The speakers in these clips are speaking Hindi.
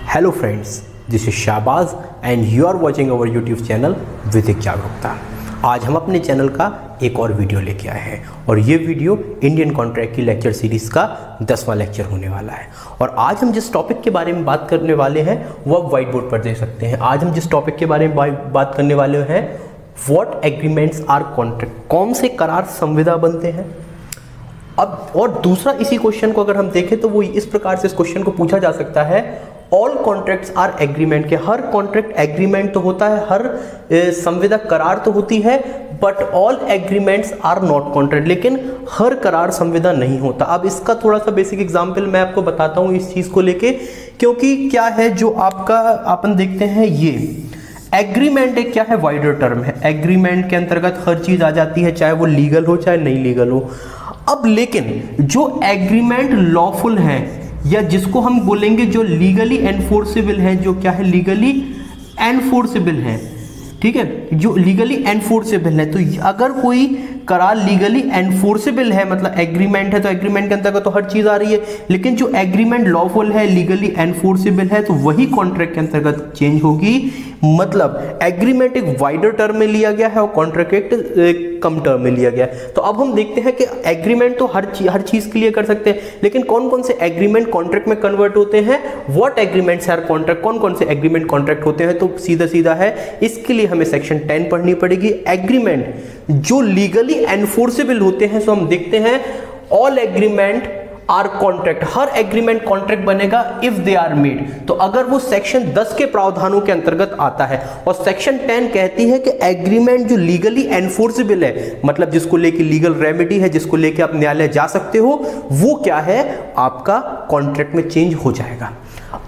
Hello friends, this is Shahbaz and you are watching our YouTube channel Vidhik Jagrukta. आज हम अपने चैनल का एक और वीडियो लेके आए हैं और ये वीडियो इंडियन कॉन्ट्रैक्ट की लेक्चर सीरीज़ का 10वां लेक्चर होने वाला है। और आज हम जिस टॉपिक के बारे में बात करने वाले हैं वो आप व्हाइट बोर्ड पर देख सकते हैं। आज हम जिस टॉपिक के बारे में बात करने वाले हैं, व्हाट एग्रीमेंट्स आर कॉन्ट्रैक्ट, कौन से करार संविदा बनते हैं। अब और दूसरा इसी क्वेश्चन को अगर हम देखें तो वो इस प्रकार से इस क्वेश्चन को पूछा जा सकता है, ऑल कॉन्ट्रैक्ट्स आर एग्रीमेंट, के हर कॉन्ट्रैक्ट एग्रीमेंट तो होता है, हर संविदा करार तो होती है, but all agreements are not contract, लेकिन हर करार संविदा नहीं होता। अब इसका थोड़ा सा बेसिक एग्जांपल मैं आपको बताता हूं इस चीज को लेके, क्योंकि क्या है जो आपका अपन देखते हैं, ये एग्रीमेंट एक क्या है, वाइडर टर्म है। एग्रीमेंट के अंतर्गत हर चीज आ जाती है, चाहे वो लीगल हो चाहे नहीं लीगल हो। अब लेकिन जो एग्रीमेंट लॉफुल है या जिसको हम बोलेंगे जो लीगली एनफोर्सेबल है, जो क्या है, लीगली एनफोर्सेबल है, ठीक है, जो लीगली एनफोर्सेबल है, तो अगर कोई करार लीगली एनफोर्सेबल है, मतलब एग्रीमेंट है, तो एग्रीमेंट के अंतर्गत तो हर चीज आ रही है। लेकिन जो एग्रीमेंट लॉफुल है, लीगली एनफोर्सेबल है, तो वही कॉन्ट्रैक्ट के अंतर्गत चेंज होगी। मतलब एग्रीमेंट एक वाइडर टर्म में लिया गया है और कॉन्ट्रैक्ट एक कम टर्म में लिया गया है। तो अब हम देखते हैं कि एग्रीमेंट तो हर चीज के लिए कर सकते हैं, लेकिन कौन कौन से एग्रीमेंट कॉन्ट्रैक्ट में कन्वर्ट होते हैं, व्हाट एग्रीमेंट्स आर कॉन्ट्रैक्ट, कौन कौन से एग्रीमेंट कॉन्ट्रैक्ट होते हैं। तो सीधा सीधा है, इसके लिए हमें सेक्शन 10 पढ़नी पड़ेगी। एग्रीमेंट जो लीगली एनफोर्सेबल होते हैं, सो हम देखते हैं ऑल एग्रीमेंट आर कॉन्ट्रैक्ट, हर एग्रीमेंट कॉन्ट्रैक्ट बनेगा इफ दे आर मेड, तो अगर वो सेक्शन 10 के प्रावधानों के अंतर्गत आता है। और सेक्शन 10 कहती है कि एग्रीमेंट जो लीगली एनफोर्सेबल है, मतलब जिसको लेके लीगल रेमेडी है, जिसको लेके आप न्यायालय जा सकते हो, वो क्या है, आपका कॉन्ट्रैक्ट में चेंज हो जाएगा।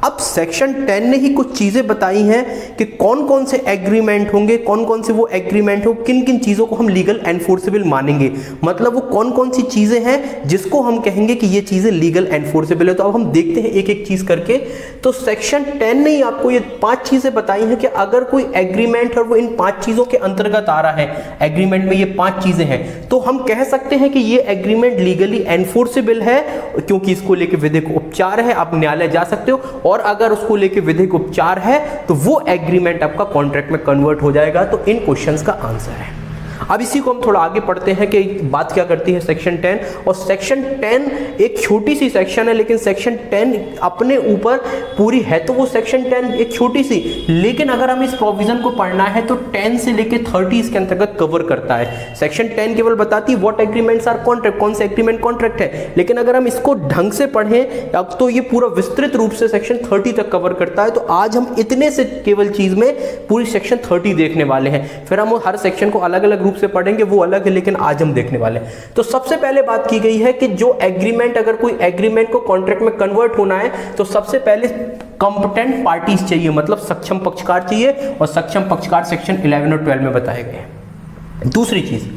अब सेक्शन 10 ने ही कुछ चीजें बताई हैं कि कौन कौन से एग्रीमेंट होंगे, कौन कौन से वो एग्रीमेंट हो, किन किन चीजों को हम लीगल एनफोर्सेबल मानेंगे, मतलब वो कौन कौन सी चीजें हैं जिसको हम कहेंगे कि ये चीजें लीगल एनफोर्सेबल है। तो अब हम देखते हैं एक एक चीज करके। तो सेक्शन 10 ने ही आपको ये 5 चीजें बताई हैं कि अगर कोई एग्रीमेंट और वो इन 5 चीजों के अंतर्गत आ रहा है, एग्रीमेंट में ये 5 चीजें हैं, तो हम कह सकते हैं कि ये एग्रीमेंट लीगली एनफोर्सेबल है, क्योंकि इसको लेके विधिक उपचार है, आप न्यायालय जा सकते हो। और अगर उसको लेके विधिक उपचार है तो वो एग्रीमेंट आपका कॉन्ट्रैक्ट में कन्वर्ट हो जाएगा। तो इन क्वेश्चंस का आंसर है। अब इसी को हम थोड़ा आगे पढ़ते हैं कि बात क्या करती है सेक्शन 10। और सेक्शन 10 एक छोटी सी सेक्शन है, लेकिन सेक्शन 10 अपने ऊपर पूरी है, तो वो सेक्शन 10 एक छोटी सी, लेकिन अगर हम इस प्रोविजन को पढ़ना है तो 10 से लेके 30 इसके अंतर्गत कवर करता है। सेक्शन 10 केवल बताती है व्हाट एग्रीमेंट्स आर कॉन्ट्रैक्ट, कौन से एग्रीमेंट कॉन्ट्रैक्ट है, लेकिन अगर हम इसको ढंग से पढ़ें अब तो ये पूरा विस्तृत रूप से सेक्शन 30 तक कवर करता है। तो आज हम इतने से केवल चीज में पूरी सेक्शन 30 देखने वाले हैं, फिर हम हर सेक्शन को अलग अलग रूप से पढ़ेंगे, वो अलग है, लेकिन आज हम देखने वाले हैं। तो सबसे पहले बात की गई है कि जो एग्रीमेंट, अगर कोई एग्रीमेंट को कॉन्ट्रैक्ट में कन्वर्ट होना है तो सबसे पहले कॉम्पिटेंट पार्टीज चाहिए, मतलब सक्षम पक्षकार चाहिए, और सक्षम पक्षकार सेक्शन 11 और 12 में बताए गए हैं। दूसरी चीज,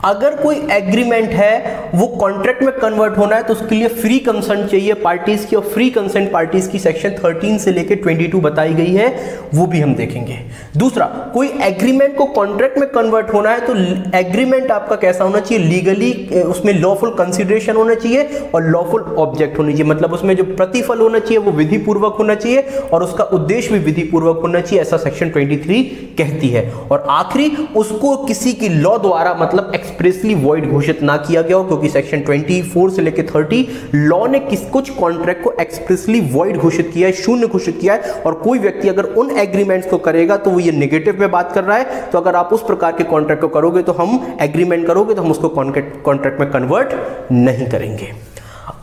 अगर कोई एग्रीमेंट है वो कॉन्ट्रैक्ट में कन्वर्ट होना है तो उसके लिए फ्री कंसेंट चाहिए पार्टीज की, और फ्री कंसेंट पार्टीज की सेक्शन 13 से लेकर 22 बताई गई है, वो भी हम देखेंगे। दूसरा, कोई एग्रीमेंट को कॉन्ट्रैक्ट में कन्वर्ट होना है तो एग्रीमेंट आपका कैसा होना चाहिए, लीगली उसमें लॉफुल कंसिडरेशन होना चाहिए और लॉफुल ऑब्जेक्ट होनी चाहिए, मतलब उसमें जो प्रतिफल होना चाहिए वो विधि पूर्वक होना चाहिए और उसका उद्देश्य भी विधि पूर्वक होना चाहिए, ऐसा सेक्शन 23 कहती है। और आखिरी, उसको किसी की लॉ द्वारा मतलब एक्सप्रेसली वॉइड घोषित ना किया गया हो, क्योंकि सेक्शन 24 से लेकर 30 लॉ ने कुछ कॉन्ट्रैक्ट को एक्सप्रेसली वॉइड घोषित किया है, शून्य घोषित किया है, और कोई व्यक्ति अगर उन एग्रीमेंट्स को करेगा तो वो ये नेगेटिव में बात कर रहा है। तो अगर आप उस प्रकार के कॉन्ट्रैक्ट को करोगे तो हम एग्रीमेंट करोगे तो हम उसको कॉन्ट्रैक्ट में कन्वर्ट नहीं करेंगे।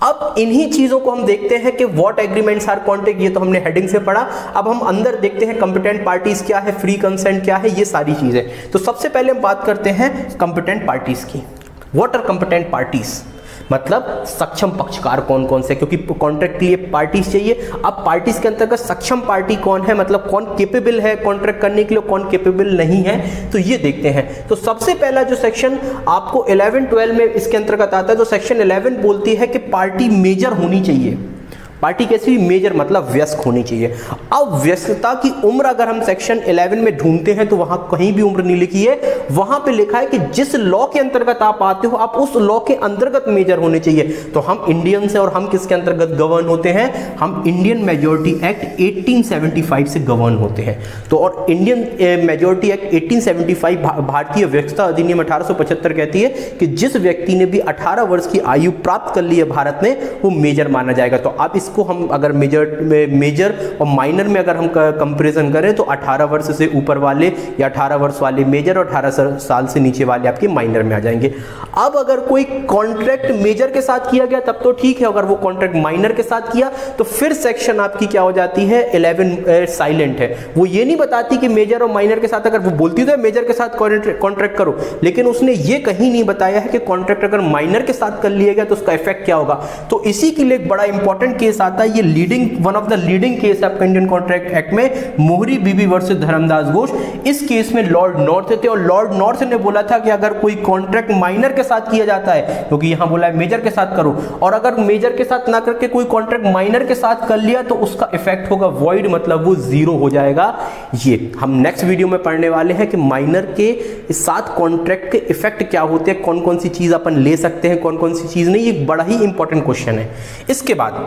अब इन्हीं चीजों को हम देखते हैं कि व्हाट एग्रीमेंट्स आर कॉन्ट्रैक्ट, ये तो हमने हेडिंग से पढ़ा। अब हम अंदर देखते हैं कंपिटेंट पार्टीज क्या है, फ्री कंसेंट क्या है, ये सारी चीजें। तो सबसे पहले हम बात करते हैं कंपिटेंट पार्टीज की। व्हाट आर कंपिटेंट पार्टीज, मतलब सक्षम पक्षकार कौन कौन से, क्योंकि कॉन्ट्रैक्ट के लिए पार्टीज चाहिए। अब पार्टीज के अंतर्गत सक्षम पार्टी कौन है, मतलब कौन केपेबल है कॉन्ट्रैक्ट करने के लिए, कौन केपेबल नहीं है, तो ये देखते हैं। तो सबसे पहला जो सेक्शन आपको 11-12 में इसके अंतर्गत आता है, तो सेक्शन 11 बोलती है कि पार्टी मेजर होनी चाहिए। पार्टी कैसी हुई, मेजर मतलब वयस्क होनी चाहिए। अब वयस्कता की उम्र अगर हम सेक्शन 11 में ढूंढते हैं तो वहां कहीं भी उम्र नहीं लिखी है, वहां पे लिखा है कि जिस लॉ के अंतर्गत आप आते हो आप उस लॉ के अंतर्गत मेजर होने चाहिए। तो हम इंडियन से और हम किसके अंतर्गत गवर्न होते हैं, हम इंडियन मेजोरिटी एक्ट 1875 से गवर्न होते हैं। तो और इंडियन मेजोरिटी एक्ट 1875 भारतीय वयस्कता अधिनियम 1875 कहती है कि जिस व्यक्ति ने भी 18 वर्ष की आयु प्राप्त कर ली है भारत में, वो मेजर माना जाएगा। तो अब इसको हम अगर मेजर और माइनर में अगर हम कंपैरिजन करें तो 18 वर्ष से ऊपर वाले या 18 वर्ष वाले मेजर और 18 साल से नीचे वाले आपके माइनर में आ जाएंगे। अब अगर कोई कॉन्ट्रैक्ट मेजर के साथ किया गया तब तो ठीक है, अगर वो कॉन्ट्रैक्ट माइनर के साथ किया तो फिर सेक्शन आपकी क्या हो जाती है, 11 साइलेंट है। वो ये नहीं बताती कि मेजर और माइनर के साथ, अगर वो बोलती तो मेजर के साथ कॉन्ट्रैक्ट करो, लेकिन उसने ये कहीं नहीं बताया है कि कॉन्ट्रैक्ट अगर माइनर के साथ कर लिया गया तो उसका इफेक्ट क्या होगा। तो इसी के लिए एक बड़ा इंपॉर्टेंट केस आता है, ये leading one of the leading case है आपका इंडियन कॉन्ट्रैक्ट एक्ट में, मोहरी बीबी वर्सेस धर्मदास घोष। इस केस में लॉर्ड नॉर्थ थे और लॉर्ड नॉर्थ ने बोला था कि अगर कोई कॉन्ट्रैक्ट माइनर के साथ किया जाता है, क्योंकि यहां बोला है मेजर के साथ करो, और अगर मेजर के साथ ना करके कोई कॉन्ट्रैक्ट माइनर के साथ कर लिया तो उसका इफेक्ट होगा वॉइड, मतलब वो जीरो हो जाएगा। ये हम नेक्स्ट वीडियो में पढ़ने वाले हैं कि माइनर के साथ कॉन्ट्रैक्ट के इफेक्ट क्या होते हैं, कौन कौन सी चीज अपन ले सकते हैं, कौन कौन सी चीज नहीं। ये बड़ा ही इंपॉर्टेंट क्वेश्चन है। इसके बाद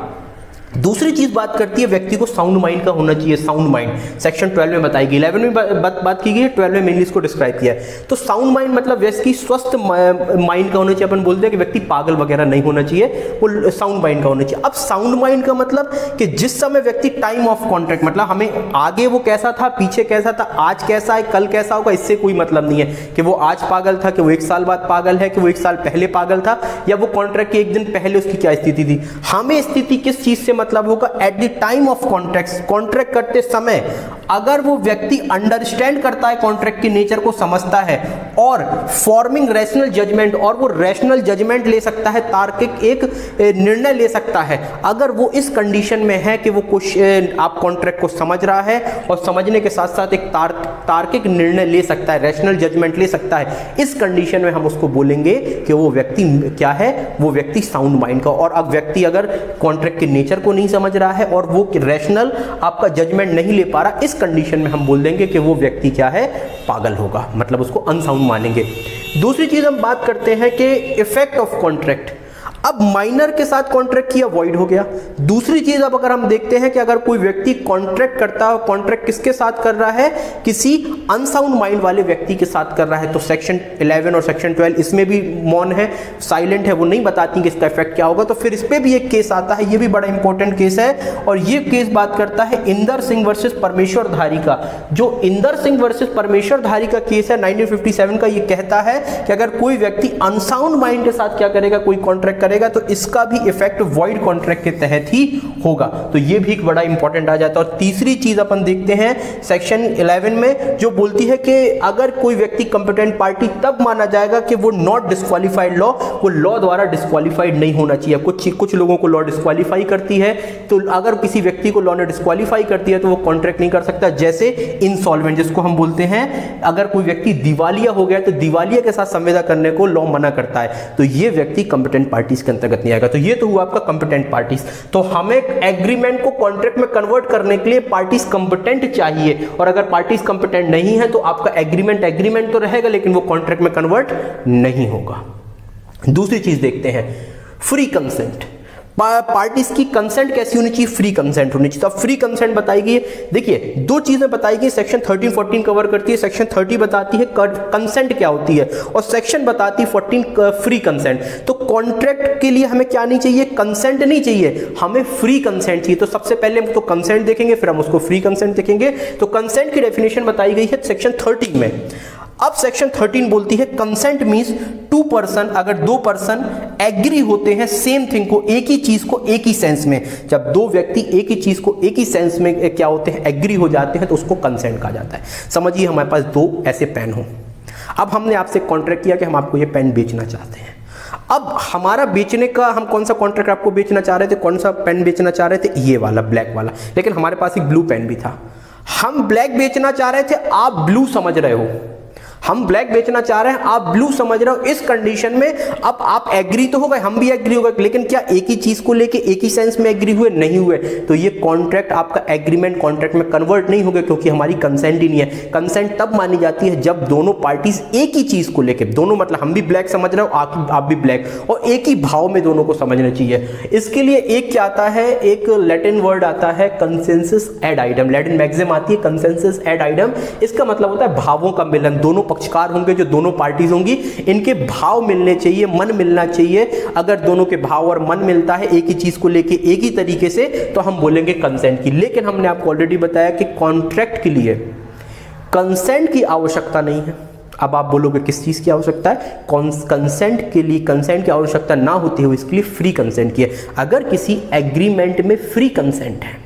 दूसरी चीज बात करती है व्यक्ति को साउंड माइंड का होना चाहिए। साउंड माइंड सेक्शन 12 में बताई गई, 11 में बात की गई है, 12 में मेनली इसको डिस्क्राइब किया है। तो साउंड माइंड मतलब व्यक्ति स्वस्थ माइंड का होना चाहिए। अपन बोलते हैं कि व्यक्ति पागल वगैरह नहीं होना चाहिए, वो साउंड माइंड का होना चाहिए। अब साउंड माइंड का मतलब कि जिस समय व्यक्ति टाइम ऑफ कॉन्ट्रैक्ट, मतलब हमें आगे वो कैसा था, पीछे कैसा था, आज कैसा है, कल कैसा होगा, इससे कोई मतलब नहीं है कि वो आज पागल था, कि वो 1 साल बाद पागल है, कि वो 1 साल पहले पागल था, या वो कॉन्ट्रैक्ट के 1 दिन पहले उसकी क्या स्थिति थी। हमें स्थिति किस चीज से मतलब होगा, at the time of contract करते समय अगर वो व्यक्ति अंडरस्टैंड करता है, कॉन्ट्रैक्ट के नेचर को समझता है और फॉर्मिंग रैशनल जजमेंट, और वो रैशनल जजमेंट ले सकता है, तार्किक एक निर्णय ले सकता है, अगर वो इस कंडीशन में है कि वो कुछ आप कॉन्ट्रैक्ट को समझ रहा है और समझने के साथ साथ एक तार्किक निर्णय ले सकता है, रैशनल जजमेंट ले सकता है, इस कंडीशन में हम उसको बोलेंगे कि वो व्यक्ति क्या है, वो व्यक्ति साउंड माइंड का। और अब व्यक्ति अगर कॉन्ट्रैक्ट के नेचर को नहीं समझ रहा है और वो रैशनल आपका जजमेंट नहीं ले पा रहा, इस कंडीशन में हम बोल देंगे कि वो व्यक्ति क्या है, पागल होगा, मतलब उसको अनसाउंड मानेंगे। दूसरी चीज हम बात करते हैं कि इफेक्ट ऑफ कॉन्ट्रैक्ट। अब माइनर के साथ कॉन्ट्रैक्ट किया, वॉइड हो गया। दूसरी चीज अब अगर हम देखते हैं कि अगर कोई व्यक्ति कॉन्ट्रैक्ट करता है, कॉन्ट्रैक्ट किसके साथ कर रहा है, किसी अनसाउंड माइंड वाले व्यक्ति के साथ कर रहा है, तो सेक्शन 11 और सेक्शन 12 इसमें भी मौन है, साइलेंट है, वो नहीं बताती कि इसका इफेक्ट क्या होगा। तो फिर इस पे भी एक केस आता है, ये भी बड़ा इंपॉर्टेंट केस है, और ये केस बात करता है इंदर सिंह वर्सेस परमेश्वरधारी का। जो इंदर सिंह वर्सेस परमेश्वरधारी का केस है 1957 का, ये कहता है कि अगर कोई व्यक्ति अनसाउंड माइंड के साथ क्या करेगा, कोई कॉन्ट्रैक्ट करेगा, तो इसका भी इफेक्ट वॉइड कॉन्ट्रैक्ट के तहत ही होगा। तो ये भी एक बड़ा इंपॉर्टेंट आ जाता है। और तीसरी चीज अपन देखते हैं सेक्शन 11 में, जो बोलती है कि अगर कोई व्यक्ति कंपिटेंट पार्टी तब माना जाएगा कि वो नॉट डिस्क्वालीफाइड लॉ, वो लॉ द्वारा डिस्क्वालीफाइड नहीं होना चाहिए। कुछ लोगों को लॉ डिस्क्वालीफाई करती है, तो अगर किसी व्यक्ति को लॉ ने डिस्क्वालीफाई करती है तो वो कॉन्ट्रैक्ट नहीं कर सकता। जैसे इंसॉल्वेंट, जिसको हम बोलते हैं, अगर कोई व्यक्ति दिवालिया हो गया तो दिवालिया के साथ संविदा करने को लॉ मना करता है, तो ये व्यक्ति कंपिटेंट पार्टी के अंतर्गत नहीं आएगा। तो ये तो हुआ आपका कंपिटेंट पार्टीज। तो हमें एग्रीमेंट को कॉन्ट्रैक्ट में कन्वर्ट करने के लिए पार्टीज कंपिटेंट चाहिए, और अगर पार्टीज कंपिटेंट नहीं है तो आपका एग्रीमेंट तो रहेगा लेकिन वो कॉन्ट्रैक्ट में कन्वर्ट नहीं होगा। दूसरी चीज देखते हैं, फ्री कंसेंट। पार्टीज की कंसेंट कैसी होनी चाहिए, फ्री कंसेंट होनी चाहिए। तो फ्री कंसेंट बताई गई है, देखिए 2 चीजें बताई गई, सेक्शन 13-14 कवर करती है। सेक्शन 30 बताती है कंसेंट क्या होती है, और सेक्शन बताती है 14 फ्री कंसेंट। तो कॉन्ट्रैक्ट के लिए हमें क्या नहीं चाहिए, कंसेंट नहीं चाहिए, हमें फ्री कंसेंट चाहिए। तो सबसे पहले हम तो कंसेंट देखेंगे, फिर हम उसको फ्री कंसेंट देखेंगे। तो कंसेंट की डेफिनेशन बताई गई है सेक्शन 13 में। अब सेक्शन 13 बोलती है कंसेंट मींस 2 पर्सन, अगर 2 पर्सन एग्री होते हैं सेम थिंग को, एक ही चीज को एक ही सेंस में, जब 2 व्यक्ति एक ही चीज को एक ही सेंस में क्या होते हैं, एग्री हो जाते हैं, तो उसको कंसेंट कहा जाता है। समझिए हमारे पास 2 ऐसे पेन हो, अब हमने आपसे कॉन्ट्रैक्ट किया कि हम आपको ये पेन बेचना चाहते हैं। अब हमारा बेचने का, हम कौन सा कॉन्ट्रैक्ट आपको बेचना चाह रहे थे, कौन सा पेन बेचना चाह रहे थे, ये वाला ब्लैक वाला, लेकिन हमारे पास एक ब्लू पेन भी था। हम ब्लैक बेचना चाह रहे थे, आप ब्लू समझ रहे हो। हम ब्लैक बेचना चाह रहे हैं, आप ब्लू समझ रहे हो, इस कंडीशन में अब आप एग्री तो हो गए, हम भी एग्री हो गए, लेकिन क्या एक ही चीज को लेके एक ही सेंस में एग्री हुए? नहीं हुए। तो ये कॉन्ट्रैक्ट आपका एग्रीमेंट कॉन्ट्रैक्ट में कन्वर्ट नहीं हो गया, क्योंकि हमारी कंसेंट ही नहीं है। कंसेंट तब मानी जाती है जब दोनों पार्टीज एक ही चीज को लेके, दोनों मतलब हम भी ब्लैक समझ रहे हो, आप भी ब्लैक, और एक ही भाव में दोनों को समझना चाहिए। इसके लिए एक क्या आता है, एक लैटिन वर्ड आता है consensus ad idem, Latin maxim आती है कंसेंसस एड आइडम। इसका मतलब होता है भावों का मिलन। दोनों पक्षकार होंगे, जो दोनों पार्टीज होंगी, इनके भाव मिलने चाहिए, मन मिलना चाहिए। अगर दोनों के भाव और मन मिलता है एक ही चीज को लेके एक ही तरीके से, तो हम बोलेंगे कंसेंट की। लेकिन हमने आपको ऑलरेडी बताया कि कॉन्ट्रैक्ट के लिए कंसेंट की आवश्यकता नहीं है। अब आप बोलोगे किस चीज की आवश्यकता है? कंसेंट के लिए कंसेंट की आवश्यकता ना होती है, इसके लिए फ्री कंसेंट की है। अगर किसी एग्रीमेंट में फ्री कंसेंट है,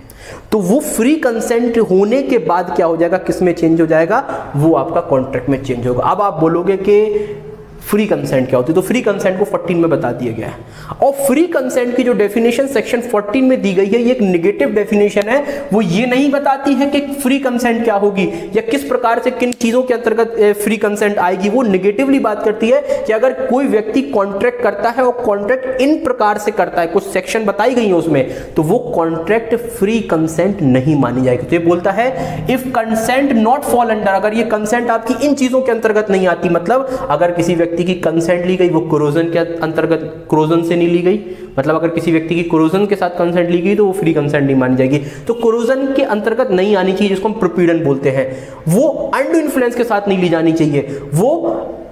तो वो फ्री कंसेंट होने के बाद क्या हो जाएगा, किस में चेंज हो जाएगा? वो आपका कॉन्ट्रैक्ट में चेंज होगा। अब आप बोलोगे कि फ्री कंसेंट क्या होती है, तो फ्री कंसेंट को 14 में बता दिया गया है। और फ्री कंसेंट की जो डेफिनेशन सेक्शन 14 में दी गई है, ये एक नेगेटिव डेफिनेशन है। वो ये नहीं बताती है कि फ्री कंसेंट क्या होगी या किस प्रकार से किन चीजों के अंतर्गत फ्री कंसेंट आएगी। वो नेगेटिवली बात करती है कि अगर कोई व्यक्ति कॉन्ट्रैक्ट करता है और कॉन्ट्रैक्ट इन प्रकार से करता है, कुछ सेक्शन बताई गई है उसमें, तो वो कॉन्ट्रैक्ट फ्री कंसेंट नहीं मानी जाएगी। तो ये बोलता है if consent not fall under, अगर ये कंसेंट आपकी इन चीजों के अंतर्गत नहीं आती, मतलब अगर किसी व्यक्ति की कंसेंट ली गई वो कोरोजन के अंतर्गत, कोरोजन से नहीं ली गई, मतलब अगर किसी व्यक्ति की कोरोजन के साथ कंसेंट ली गई तो वो फ्री कंसेंट नहीं मानी जाएगी। तो कोरोजन के अंतर्गत नहीं आनी चाहिए, जिसको हम प्रोपीडन बोलते हैं। वो अंडू इन्फ्लुएंस के साथ नहीं ली जानी चाहिए। वो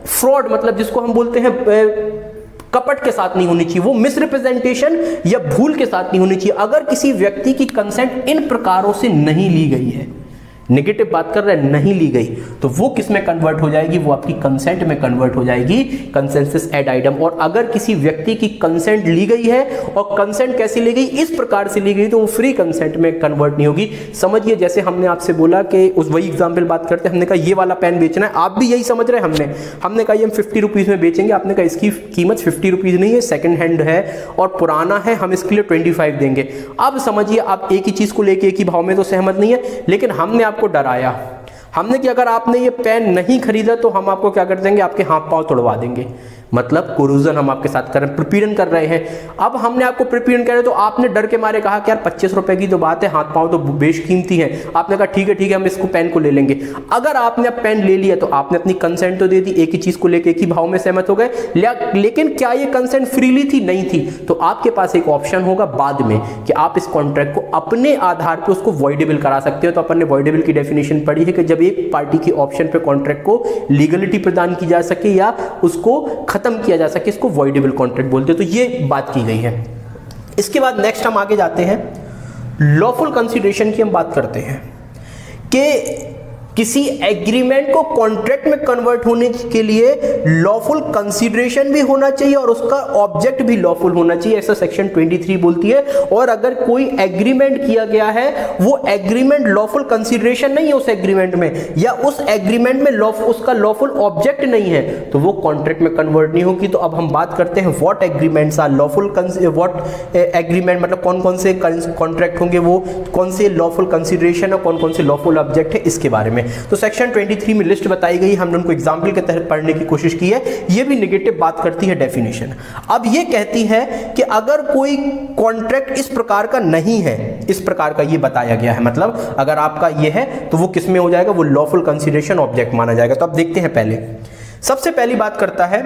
फ्रॉड, मतलब जिसको हम बोलते हैं कपट के साथ नहीं होनी चाहिए। वो मिसरिप्रेजेंटेशन या भूल के साथ नहीं होनी चाहिए। अगर किसी व्यक्ति की कंसेंट इन प्रकारों से नहीं ली गई है, नेगेटिव बात कर रहे हैं, नहीं ली गई, तो वो किस में कन्वर्ट हो जाएगी? वो आपकी कंसेंट में कन्वर्ट हो जाएगी, कंसेंसस एड आइडम। और अगर किसी व्यक्ति की कंसेंट ली गई है और कंसेंट कैसे ली गई, इस प्रकार से ली गई, तो वो फ्री कंसेंट में कन्वर्ट नहीं होगी। समझिए, जैसे हमने आपसे बोला कि उस वही एग्जाम्पल बात करते हैं, हमने कहा ये वाला पेन बेचना है, आप भी यही समझ रहे हैं। हमने कहा ये हम 50 रुपीज में बेचेंगे, आपने कहा इसकी कीमत 50 रुपीज नहीं है, सेकेंड हैंड है और पुराना है, हम इसके लिए 25 देंगे। अब समझिए, आप एक ही चीज को लेके एक ही भाव में तो सहमत नहीं है, लेकिन हमने आपको डराया। हमने कि अगर आपने ये पेन नहीं खरीदा तो हम आपको क्या कर देंगे, आपके हाथ पांव तोड़वा देंगे। मतलब कोरूजन हम आपके साथ कर रहे हैं, प्रपीड़न कर रहे हैं। अब हमने आपको प्रपीड़न कर रहे, तो आपने डर के मारे कहा कि यार 25 रुपए की तो बात है, हाथ पांव तो बेशकीमती है। आपने कहा ठीक है हम इसको पेन को ले लेंगे। अगर आपने अब पेन ले लिया तो आपने अपनी कंसेंट तो दे दी, एक ही चीज को लेकर एक ही भाव में सहमत हो गए, लेकिन क्या ये कंसेंट फ्रीली थी? नहीं थी। तो आपके पास एक ऑप्शन होगा बाद में कि आप इस कॉन्ट्रैक्ट को अपने आधार पर उसको वॉइडेबल करा सकते हो। तो अपन ने वॉइडेबल की डेफिनेशन पढ़ी है कि जब एक पार्टी के ऑप्शन पे कॉन्ट्रैक्ट को लीगलिटी प्रदान की जा सके या उसको खत्म किया जा सके, इसको वॉइडेबल कॉन्ट्रैक्ट बोलते हैं। तो ये बात की गई है। इसके बाद नेक्स्ट हम आगे जाते हैं, लॉफुल कंसीडरेशन की हम बात करते हैं कि किसी एग्रीमेंट को कॉन्ट्रैक्ट में कन्वर्ट होने के लिए लॉफुल कंसीडरेशन भी होना चाहिए और उसका ऑब्जेक्ट भी लॉफुल होना चाहिए, ऐसा सेक्शन 23 बोलती है। और अगर कोई एग्रीमेंट किया गया है, वो एग्रीमेंट लॉफुल कंसीडरेशन नहीं है उस एग्रीमेंट में, या उस एग्रीमेंट में उसका लॉफुल ऑब्जेक्ट नहीं है, तो वो कॉन्ट्रैक्ट में कन्वर्ट नहीं होगी। तो अब हम बात करते हैं what agreements are lawful, what agreement मतलब कौन कौन से कॉन्ट्रैक्ट होंगे, वो कौन से लॉफुल कंसीडरेशन और कौन कौन से लॉफुल ऑब्जेक्ट है, इसके बारे में। तो सेक्शन 23 में लिस्ट बताई गई, हमने उनको एग्जाम्पल के तहत पढ़ने की कोशिश की है। ये भी नेगेटिव बात करती है डेफिनेशन। अब ये कहती है कि अगर कोई कॉन्ट्रैक्ट इस प्रकार का नहीं है, इस प्रकार का ये बताया गया है, मतलब अगर आपका ये है तो वो किस में हो जाएगा, वो लॉफुल कंसीडरेशन ऑब्जेक्ट माना जाएगा। तो अब देखते हैं, पहले सबसे पहली बात करता है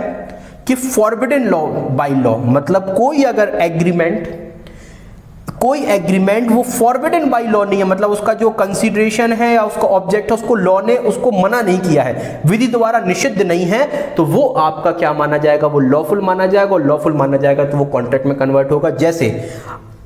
कि फॉरबिडन लॉ बाय लॉ, मतलब कोई अगर कोई एग्रीमेंट वो फॉरबिडन बाय लॉ नहीं है, मतलब उसका जो कंसीडरेशन है या उसका ऑब्जेक्ट है, उसको लॉ ने उसको मना नहीं किया है, विधि द्वारा निषिद्ध नहीं है, तो वो आपका क्या माना जाएगा, वो लॉफुल माना जाएगा। और लॉफुल माना जाएगा तो वो कॉन्ट्रैक्ट में कन्वर्ट होगा। जैसे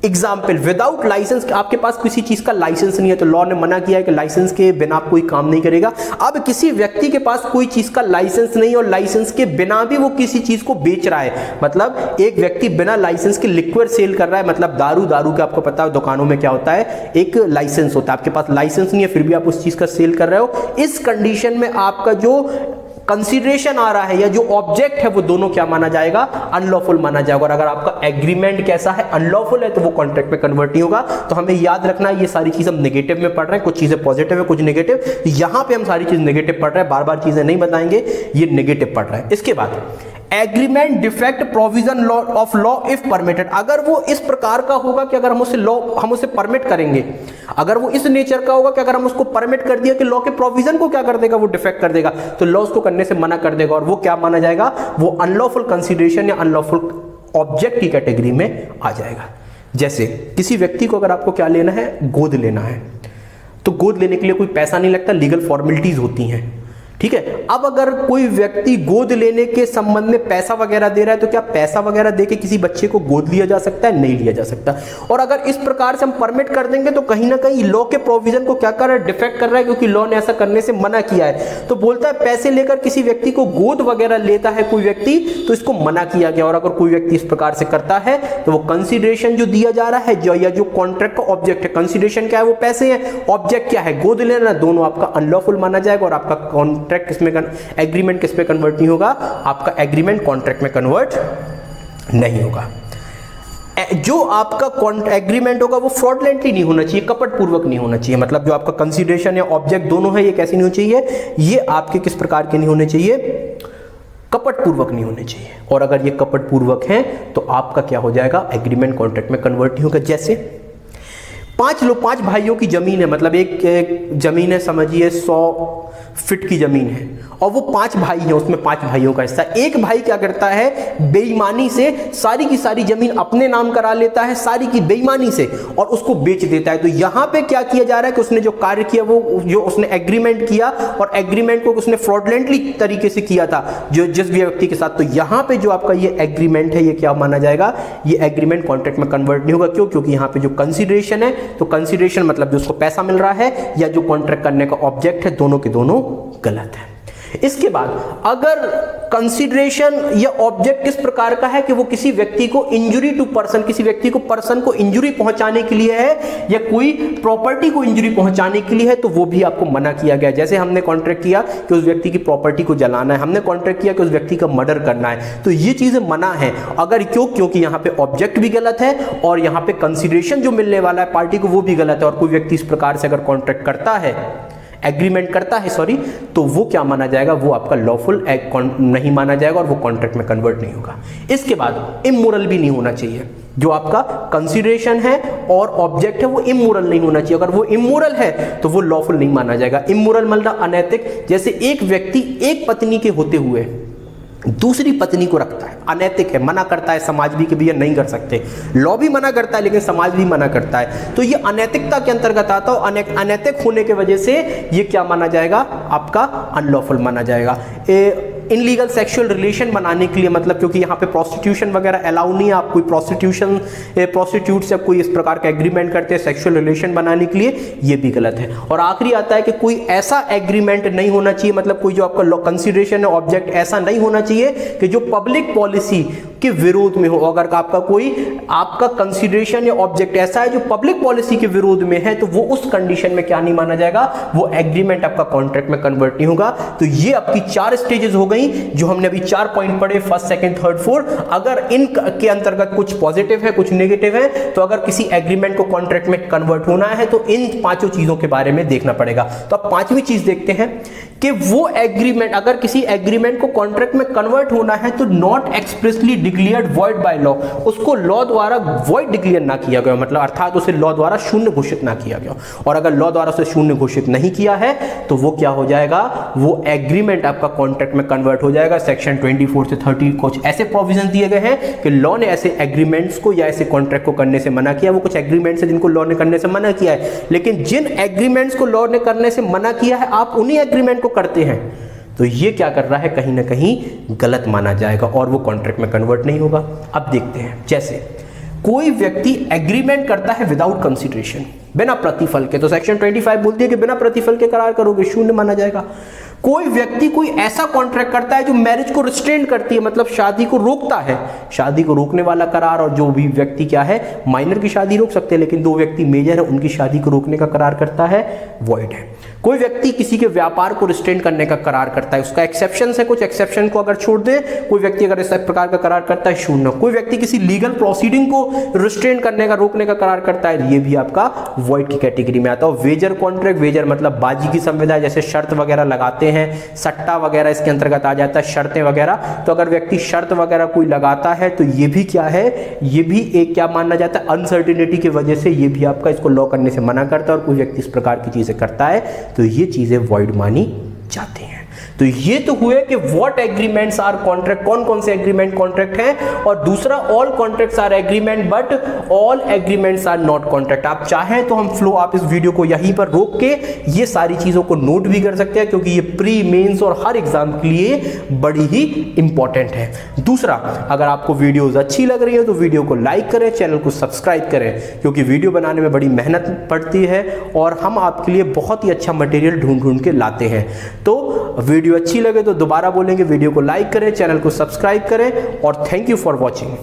एग्जाम्पल, विदाउट लाइसेंस, आपके पास किसी चीज का लाइसेंस नहीं है, तो लॉ ने मना किया है कि लाइसेंस के बिना कोई काम नहीं करेगा। अब किसी व्यक्ति के पास कोई चीज का लाइसेंस नहीं और लाइसेंस के बिना भी वो किसी चीज को बेच रहा है, मतलब एक व्यक्ति बिना लाइसेंस के लिक्विड सेल कर रहा है, मतलब दारू के आपको पता है दुकानों में क्या होता है, एक लाइसेंस होता है, आपके पास लाइसेंस नहीं है फिर भी आप उस चीज का सेल कर रहे हो। इस कंडीशन में आपका जो कंसीडरेशन आ रहा है या जो ऑब्जेक्ट है वो दोनों क्या माना जाएगा, अनलॉफुल माना जाएगा। और अगर आपका एग्रीमेंट कैसा है, अनलॉफुल है, तो वो कॉन्ट्रैक्ट में कन्वर्ट नहीं होगा। तो हमें याद रखना है ये सारी चीज हम नेगेटिव में पढ़ रहे हैं, कुछ चीजें पॉजिटिव है कुछ नेगेटिव, यहां पे हम सारी चीज नेगेटिव पढ़ रहे हैं, बार बार चीजें नहीं बताएंगे, ये नेगेटिव पढ़ रहे हैं। इसके बाद agreement defect provision law of law if permitted, अगर वो इस प्रकार का होगा कि अगर हम उसे परमिट करेंगे, अगर वो इस नेचर का होगा कि अगर हम उसको परमिट कर दिया कि लॉ के प्रोविजन को क्या कर देगा, वो डिफेक्ट कर देगा, तो लॉ उसको करने से मना कर देगा और वो क्या माना जाएगा, वो अनलॉफुल कंसीडरेशन या अनलॉफुल ऑब्जेक्ट की कैटेगरी में आ जाएगा। जैसे किसी व्यक्ति को अगर आपको क्या लेना है, गोद लेना है, तो गोद लेने के लिए कोई पैसा नहीं लगता, लीगल फॉर्मेलिटीज होती हैं, ठीक है। अब अगर कोई व्यक्ति गोद लेने के संबंध में पैसा वगैरह दे रहा है, तो क्या पैसा वगैरह देके किसी बच्चे को गोद लिया जा सकता है, नहीं लिया जा सकता। और अगर इस प्रकार से हम परमिट कर देंगे तो कहीं ना कहीं लॉ के प्रोविजन को क्या कर रहा है, डिफेक्ट कर रहा है, क्योंकि लॉ ने ऐसा करने से मना किया है। तो बोलता है पैसे लेकर किसी व्यक्ति को गोद वगैरह लेता है कोई व्यक्ति, तो इसको मना किया गया। और अगर कोई व्यक्ति इस प्रकार से करता है तो वो कंसीडरेशन जो दिया जा रहा है या जो कॉन्ट्रैक्ट का ऑब्जेक्ट है, कंसीडरेशन क्या है, वो पैसे है, ऑब्जेक्ट क्या है, गोद लेना, दोनों आपका अनलॉफुल माना जाएगा और आपका कॉन्ट्रैक्ट किसमें, एग्रीमेंट किस पे कन्वर्ट नहीं होगा, आपका एग्रीमेंट कॉन्ट्रैक्ट में कन्वर्ट नहीं होगा। जो आपका एग्रीमेंट होगा वो फ्रॉडलेंटली नहीं होना चाहिए, कपटपूर्वक नहीं होना चाहिए। मतलब जो आपका कंसीडरेशन या ऑब्जेक्ट दोनों है ये कैसे नहीं होना चाहिए, ये आपके किस प्रकार के नहीं होने चाहिए, कपटपूर्वक नहीं होने चाहिए। और अगर ये कपटपूर्वक है तो आपका क्या हो जाएगा, एग्रीमेंट कॉन्ट्रैक्ट में कन्वर्ट नहीं होगा। जैसे पांच भाइयों की जमीन है, मतलब एक जमीन है, समझिए 100 फीट की जमीन है और वो 5 भाई हैं, उसमें 5 भाइयों का हिस्सा। एक भाई क्या करता है, बेईमानी से सारी की सारी जमीन अपने नाम करा लेता है, सारी की बेईमानी से, और उसको बेच देता है। तो यहां पे क्या किया जा रहा है कि उसने जो कार्य किया, वो जो उसने एग्रीमेंट किया और एग्रीमेंट को उसने फ्रॉडलेंटली तरीके से किया था जो जिस भी व्यक्ति के साथ, तो यहां पे जो आपका ये एग्रीमेंट है ये क्या माना जाएगा, ये एग्रीमेंट कॉन्ट्रैक्ट में कन्वर्ट नहीं होगा। क्यों? क्योंकि यहां पे जो कंसीडरेशन है, तो कंसीडरेशन मतलब जो उसको पैसा मिल रहा है या जो कॉन्ट्रैक्ट करने का ऑब्जेक्ट है, दोनों के दोनों गलत है। इसके बाद अगर कंसीडरेशन या ऑब्जेक्ट किस प्रकार का है कि वो किसी व्यक्ति को इंजुरी टू पर्सन, किसी व्यक्ति को पर्सन को इंजुरी पहुंचाने के लिए है या कोई प्रॉपर्टी को इंजुरी पहुंचाने के लिए है, तो वो भी आपको मना किया गया। जैसे हमने कॉन्ट्रैक्ट किया कि उस व्यक्ति की प्रॉपर्टी को जलाना है, हमने कॉन्ट्रैक्ट किया कि उस व्यक्ति का मर्डर करना है, तो ये चीजें मना है। अगर क्योंकि यहां पे ऑब्जेक्ट भी गलत है और यहां पे कंसीडरेशन जो मिलने वाला है पार्टी को वो भी गलत है। और कोई व्यक्ति इस प्रकार से अगर कॉन्ट्रैक्ट करता है, एग्रीमेंट करता है सॉरी, तो वो क्या माना जाएगा, वो आपका लॉफुल नहीं माना जाएगा और वो कॉन्ट्रैक्ट में कन्वर्ट नहीं होगा। इसके बाद इमोरल भी नहीं होना चाहिए। जो आपका कंसीडरेशन है और ऑब्जेक्ट है वो इमोरल नहीं होना चाहिए। अगर वो इमोरल है तो वो लॉफुल नहीं माना जाएगा। इमोरल मतलब अनैतिक। जैसे एक व्यक्ति एक पत्नी के होते हुए दूसरी पत्नी को रखता है, अनैतिक है, मना करता है समाज भी कि भैया नहीं कर सकते, लॉ भी मना करता है लेकिन समाज भी मना करता है, तो ये अनैतिकता के अंतर्गत आता है। अनैतिक होने के वजह से ये क्या माना जाएगा, आपका अनलॉफुल माना जाएगा। इनलीगल सेक्सुअल रिलेशन बनाने के लिए, मतलब क्योंकि यहाँ पे प्रोस्टिट्यूशन वगैरह अलाउ नहीं है, आप कोई प्रोस्टिट्यूट से कोई इस प्रकार का एग्रीमेंट करते हैं सेक्सुअल रिलेशन बनाने के लिए, ये भी गलत है। और आखिरी आता है कि कोई ऐसा एग्रीमेंट नहीं होना चाहिए, मतलब कोई जो आपका कंसीडरेशन है ऑब्जेक्ट ऐसा नहीं होना चाहिए कि जो पब्लिक पॉलिसी के विरोध में हो। अगर आपका कंसीडरेशन या ऑब्जेक्ट ऐसा है जो पब्लिक पॉलिसी के विरोध में है, तो वो उस कंडीशन में क्या नहीं माना जाएगा, वो एग्रीमेंट आपका कॉन्ट्रैक्ट में कन्वर्ट नहीं होगा। तो ये आपकी 4 स्टेजेस हो गई जो हमने अभी 4 पॉइंट पढ़े, फर्स्ट, सेकंड, थर्ड, फोर्थ। अगर इन के अंतर्गत कुछ पॉजिटिव है कुछ नेगेटिव है, तो अगर किसी एग्रीमेंट को कॉन्ट्रैक्ट में कन्वर्ट होना है तो इन 5 चीजों के बारे में देखना पड़ेगा। तो अब 5वीं चीज देखते हैं कि वो एग्रीमेंट, अगर किसी एग्रीमेंट को कॉन्ट्रैक्ट में कन्वर्ट होना है तो not expressly declared void by law, उसको लॉ द्वारा वॉइड डिक्लेयर ना किया गया, मतलब अर्थात उसे लॉ द्वारा शून्य घोषित ना किया गया। और अगर लॉ द्वारा उसे शून्य घोषित नहीं किया है तो वो क्या हो जाएगा, वो एग्रीमेंट आपका कॉन्ट्रैक्ट में कन्वर्ट हो जाएगा। सेक्शन 24 से 30 कुछ ऐसे प्रोविजन दिए गए हैं कि लॉ ने ऐसे एग्रीमेंट्स को या ऐसे कॉन्ट्रैक्ट को करने से मना किया। वो कुछ एग्रीमेंट्स है जिनको लॉ ने करने से मना किया है, लेकिन जिन एग्रीमेंट्स को लॉ ने करने से मना किया है आप उन्हीं एग्रीमेंट को करते हैं, तो ये क्या कर रहा है, कहीं ना कहीं गलत माना जाएगा और वो कॉन्ट्रैक्ट में कन्वर्ट नहीं होगा। अब देखते हैं, जैसे कोई व्यक्ति एग्रीमेंट करता है विदाउट कंसीडरेशन, बिना प्रतिफल के, तो सेक्शन 25 बोलती है कि बिना प्रतिफल के करार करोगे शून्य माना जाएगा। कोई व्यक्ति कोई ऐसा कॉन्ट्रैक्ट करता है जो मैरिज को रिस्ट्रेन करती है, मतलब शादी को रोकता है, शादी को रोकने वाला करार। और जो भी व्यक्ति क्या है, माइनर की शादी रोक सकते हैं, लेकिन दो व्यक्ति मेजर है उनकी शादी को रोकने का करार करता है, वॉइड है। कोई व्यक्ति किसी के व्यापार को रिस्ट्रेन करने का करार करता है, उसका एक्सेप्शन है, कुछ एक्सेप्शन को अगर छोड़ दे, कोई व्यक्ति अगर इस प्रकार का करार करता है, शून्य। कोई व्यक्ति किसी लीगल प्रोसीडिंग को रिस्ट्रेन करने का, रोकने का करार करता है, ये भी आपका वॉइड की कैटेगरी में आता है। वेजर कॉन्ट्रैक्ट, वेजर मतलब बाजी की संविदा, जैसे शर्त वगैरह लगाते हैं, सट्टा वगैरह इसके अंतर्गत आ जाता है, शर्तें वगैरह। तो अगर व्यक्ति शर्त वगैरह कोई लगाता है तो ये भी क्या है, ये भी एक क्या माना जाता है, अनसर्टिनिटी की वजह से ये भी आपका इसको लॉ करने से मना करता है। और कोई व्यक्ति इस प्रकार की चीजें करता है तो ये चीजें वॉइड मानी जाती हैं। तो ये तो हुए कि व्हाट एग्रीमेंट्स आर कॉन्ट्रैक्ट, कौन कौन से एग्रीमेंट कॉन्ट्रैक्ट हैं। और दूसरा, all contracts are agreement but all agreements are not contract. आप चाहें तो हम फ्लो, आप इस वीडियो को यहीं पर रोक के ये सारी चीजों को नोट भी कर सकते हैं, क्योंकि ये प्री, मेंस और हर एग्जाम के लिए बड़ी ही इंपॉर्टेंट है। दूसरा, अगर आपको वीडियोस अच्छी लग रही है तो वीडियो को लाइक करें, चैनल को सब्सक्राइब करें, क्योंकि वीडियो बनाने में बड़ी मेहनत पड़ती है और हम आपके लिए बहुत ही अच्छा मटेरियल ढूंढ के लाते हैं। तो वीडियो अच्छी लगे तो दोबारा बोलेंगे, वीडियो को लाइक करें, चैनल को सब्सक्राइब करें और थैंक यू फॉर वॉचिंग।